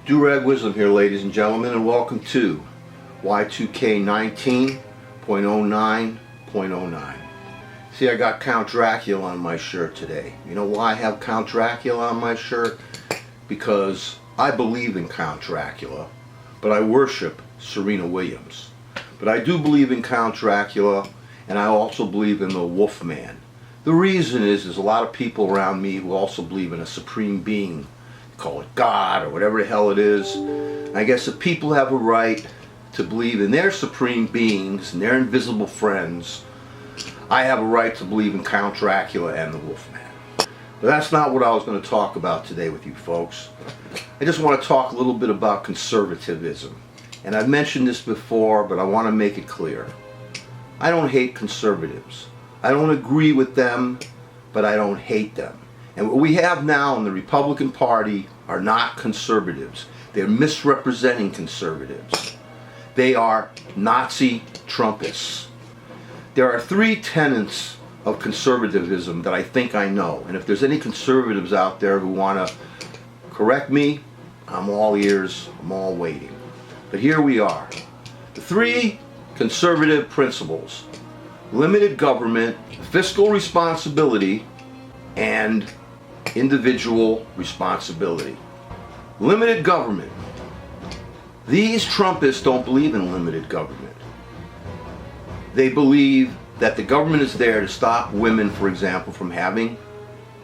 Durag Wisdom here, ladies and gentlemen, and welcome to Y2K 19.09.09. See, I got Count Dracula on my shirt today. You know why I have Count Dracula on my shirt? Because I believe in Count Dracula, but I worship Serena Williams. But I do believe in Count Dracula, and I also believe in the Wolfman. The reason is there's a lot of people around me who also believe in a supreme being. Call it God or whatever the hell it is. I guess if people have a right to believe in their supreme beings and their invisible friends, I have a right to believe in Count Dracula and the Wolfman. But that's not what I was going to talk about today with you folks. I just want to talk a little bit about conservatism. And I've mentioned this before, but I want to make it clear. I don't hate conservatives. I don't agree with them, but I don't hate them. And what we have now in the Republican Party are not conservatives. They're misrepresenting conservatives. They are Nazi Trumpists. There are three tenets of conservatism that I think I know. And if there's any conservatives out there who want to correct me, I'm all ears, I'm all waiting. But here we are. The three conservative principles: limited government, fiscal responsibility, and individual responsibility. Limited government. These Trumpists don't believe in limited government. They believe that the government is there to stop women, for example, from having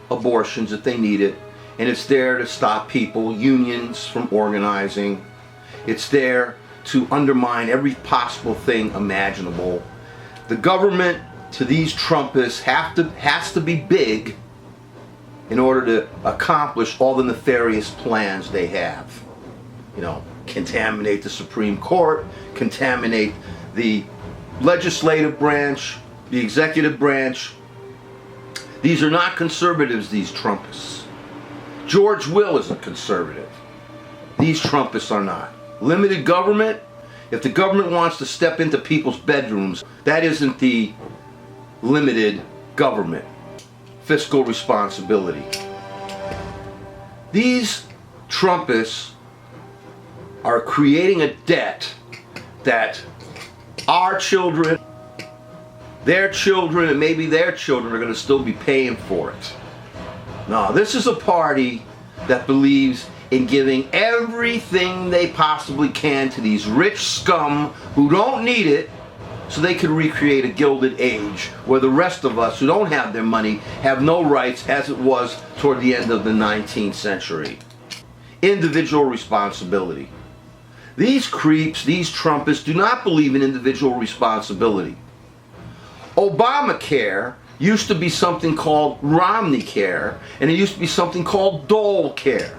abortions if they need it, and it's there to stop people, unions, from organizing. It's there to undermine every possible thing imaginable. The government, to these Trumpists, has to be big in order to accomplish all the nefarious plans they have. You know, contaminate the Supreme Court, contaminate the legislative branch, the executive branch. These are not conservatives, these Trumpists. George Will is a conservative. These Trumpists are not. Limited government. If the government wants to step into people's bedrooms, that isn't the limited government. Fiscal responsibility. These Trumpists are creating a debt that our children, their children, and maybe their children are going to still be paying for it. No, this is a party that believes in giving everything they possibly can to these rich scum who don't need it, so they could recreate a gilded age where the rest of us who don't have their money have no rights, as it was toward the end of the 19th century. Individual responsibility. These creeps, these Trumpists, do not believe in individual responsibility. Obamacare used to be something called Romney Care, and it used to be something called Dole Care.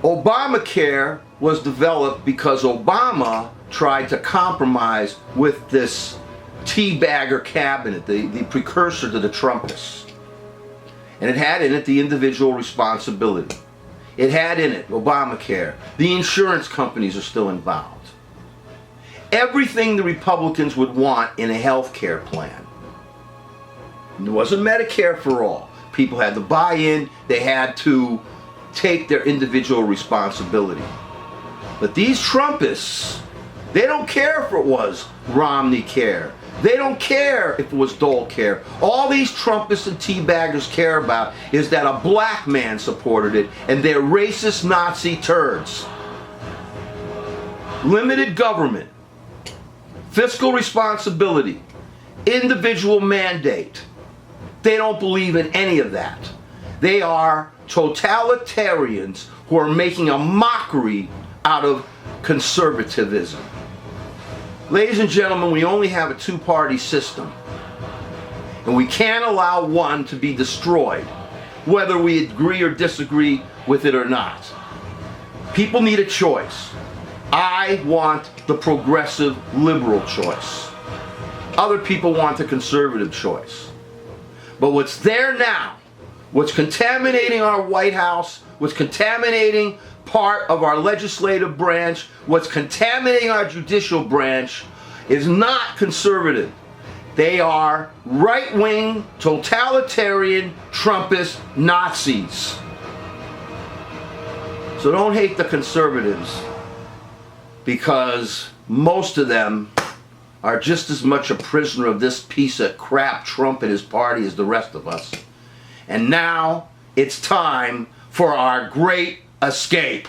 Obamacare was developed because Obama tried to compromise with this teabagger cabinet, the precursor to the Trumpists. And it had in it the individual responsibility. It had in it Obamacare. The insurance companies are still involved. Everything the Republicans would want in a health care plan. It wasn't Medicare for all. People had to buy in. They had to take their individual responsibility. But these Trumpists, they don't care if it was Romney Care. They don't care if it was Dole Care. All these Trumpists and teabaggers care about is that a black man supported it, and they're racist Nazi turds. Limited government, fiscal responsibility, individual mandate. They don't believe in any of that. They are totalitarians who are making a mockery out of conservatism. Ladies and gentlemen, we only have a two-party system, and we can't allow one to be destroyed, whether we agree or disagree with it or not. People need a choice. I want the progressive liberal choice. Other people want the conservative choice. But what's there now, what's contaminating our White House, what's contaminating part of our legislative branch, what's contaminating our judicial branch, is not conservative. They are right-wing, totalitarian, Trumpist Nazis. So don't hate the conservatives, because most of them are just as much a prisoner of this piece of crap Trump and his party as the rest of us. And now it's time for our great escape.